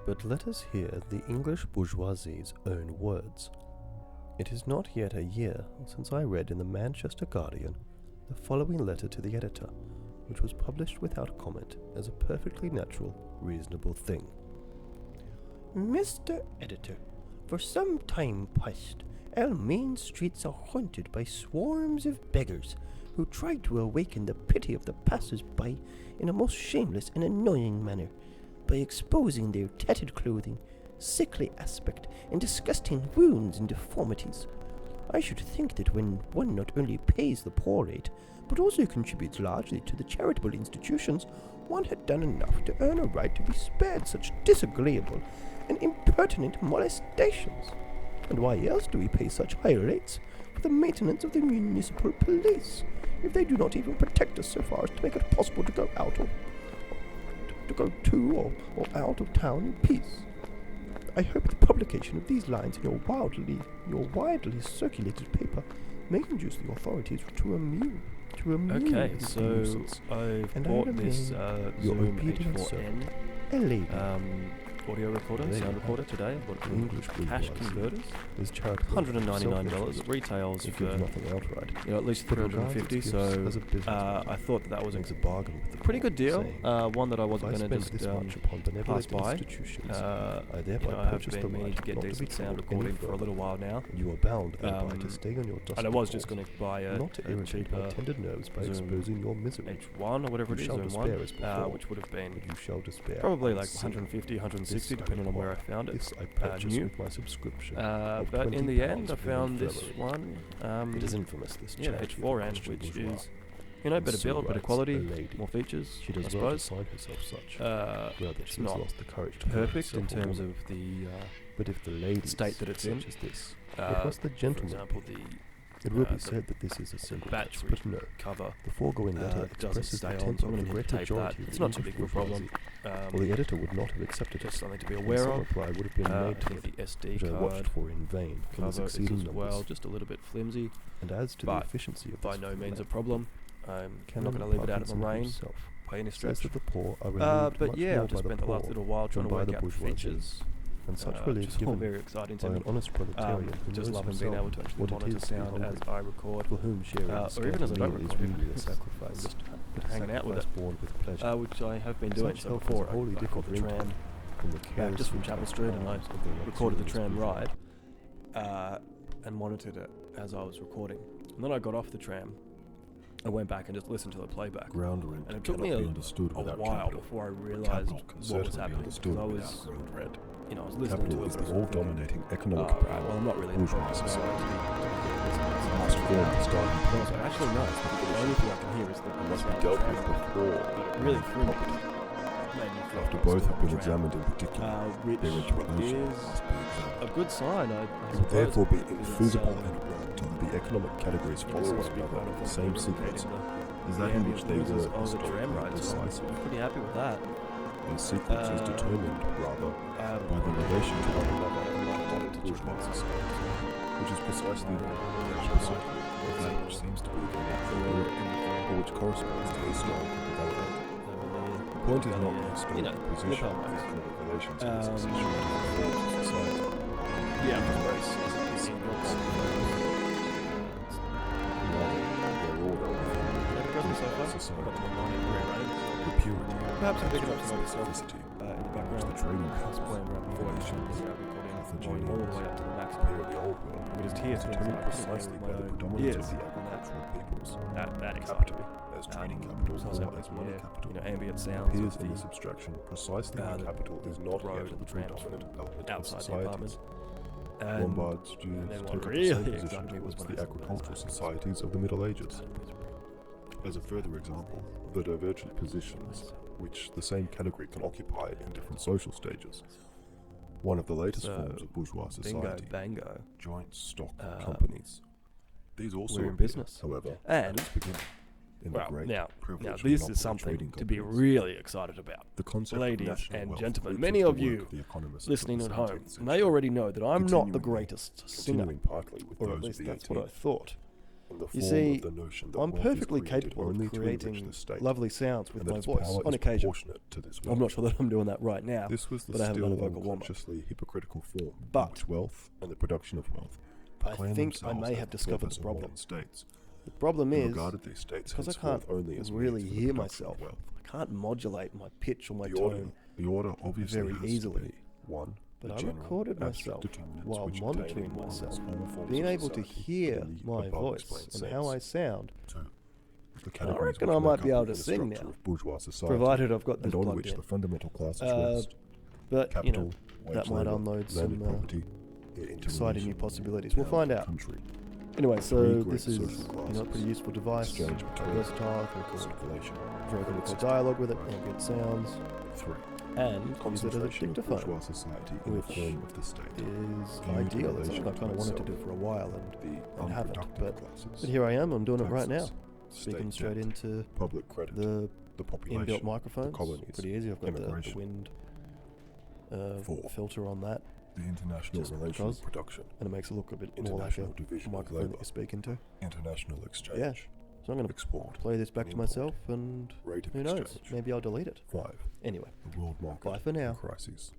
But let us hear the English bourgeoisie's own words. It is not yet a year since I read in the Manchester Guardian the following letter to the editor, which was published without comment as a perfectly natural, reasonable thing. Mr. Editor, for some time past, our main streets are haunted by swarms of beggars who try to awaken the pity of the passers-by in a most shameless and annoying manner, by exposing their tattered clothing, sickly aspect, and disgusting wounds and deformities. I should think that when one not only pays the poor rate, but also contributes largely to the charitable institutions, one had done enough to earn a right to be spared such disagreeable and impertinent molestations. And why else do we pay such high rates for the maintenance of the municipal police, if they do not even protect us so far as to make it possible to go out or out of town in peace? I hope the publication of these lines in your widely circulated paper may induce the authorities to amend. Okay, so I've bought this Zoom H4n audio recorder, sound recorder today. I've got English cash converters. $199. It retails for at least $350. So I thought that was a bargain. Pretty good deal. One that I wasn't going to just pass by. I have been meaning to get decent sound recording for a little while now. You are bound to stay on your dust. And I was just going to buy a cheaper tender nerves by exposing your misery. H1 or whatever it is, Zoom 1, which would have been probably like 150, 160, depending on where I found it. This I purchased with my subscription. But in the end, I found this one. It is infamous, this H4n, which is, better build, better quality, more features. She does well to sign herself such. It's not perfect in terms of the but if the lady state that it's in. This, it was the gentleman. For example, it will be said that this is a simple batch, but no. Cover. The foregoing letter expresses the temper of the great majority. It's not too big of a problem. Well, the editor would not have accepted just it. something to be aware of. Reply would have been made to the SD which I watched card for in vain from the succeeding as numbers. well, just a little bit flimsy. And as to the efficiency of by this no means a problem. I'm not Canon going to leave it out of the rain himself by any says stretch. that the poor are relieved But much yeah, more I've just by spent the the last poor little while trying to than by work the out bourgeoisie. features. And such relief Just all given very exciting to by me. an honest proletarian who Just knows loving being able himself to actually what it monitor is to be sound as hungry, I record, for whom sharing the or even as I don't meal is record, really a sacrifice, just but hanging out with it, born with pleasure. which I have been doing. Such So help is before wholly I caught different the tram from the back careless just from Chapel Street, and I of the recorded the luxurious tram people. ride and monitored it as I was recording. And then I got off the tram. I went back and just listened to the playback. Ground rent And it took me cannot a be understood without while capital. before I realised Capital can what was certainly be happening. understood I was, without ground rent. I was listening Capital to is it. the all-dominating economic Right, power well, I'm not really of bourgeois society. It must form the starting point. So actually, no. The only thing I can hear is the It must be dealt with before. really threw me. After both have been examined in particular, which their interrelation is must be examined. a good sign. I It would suppose, therefore be because infeasible and wrong to have the economic categories follow one another in the same sequence as that in which they were on the tram ride. So I'm decisive. pretty happy with that. Their sequence is determined, rather, by the relation to one another among bourgeois society, which is precisely the cycle of that which seems to be the word, or which corresponds to historical development. The point is not the historical position of the economic relations in the succession of different forms of society. Yeah, The purity, perhaps I'm picking up some other stuff specificity, in the which background. the trading It's playing around before I should be recording all the way up to the max. compare the old world, We just hear things determined like precisely by the my predominance ears of the and agricultural peoples. that excited Capital, me. as trading capital, So or as money capital, ambient sounds appears of in the this abstraction precisely when the capital is not road yet and the the trams predominant element of outside the societies. apartment. Lombards, Jews then take what up the really same position excited me was towards when the I saw agricultural societies of the Middle Ages. As a further example, the divergent positions which the same category can occupy in different social stages. One of the latest forms of bourgeois society, Bango. joint stock companies. These also We're in appear, business. however, And at its beginning, in the well, great now privilege this of is monopoly trading something to be companies. really excited about. The concept Ladies of national and wealth gentlemen, roots many into of the work you the economists of listening the at home 17th may century, already know that I'm not the continuing greatest singer, partly with or those at least of the that's what I 18th, thought. You see, I'm perfectly capable of creating lovely sounds with my voice on occasion. I'm not sure that I'm doing that right now, but I haven't done a vocal warm-up. Hypocritical form But wealth and the production of wealth I think I may have discovered the problem. The problem is, because I can't really hear myself, I can't modulate my pitch or my tone very easily. But I recorded myself while monitoring myself, being able to hear my voice and how I sound. I reckon I might be able to sing now, provided I've got this plugged in. But, you know, that might unload some exciting new possibilities. We'll find out. Anyway, so this is a pretty useful device, versatile, very good record dialogue with it, ambient sounds, and use it as a dictaphone, which is ideal. It's something I kind of wanted to do for a while and haven't, but here I am, I'm doing it right now, speaking straight into the inbuilt microphone. It's pretty easy. I've got the wind filter on that, the international relations production, and it makes it look a bit more like a microphone that you're speaking to. International exchange. Yeah. So I'm going to play this back to myself, and who knows, maybe I'll delete it. 5. Anyway, the world market bye for now. crises.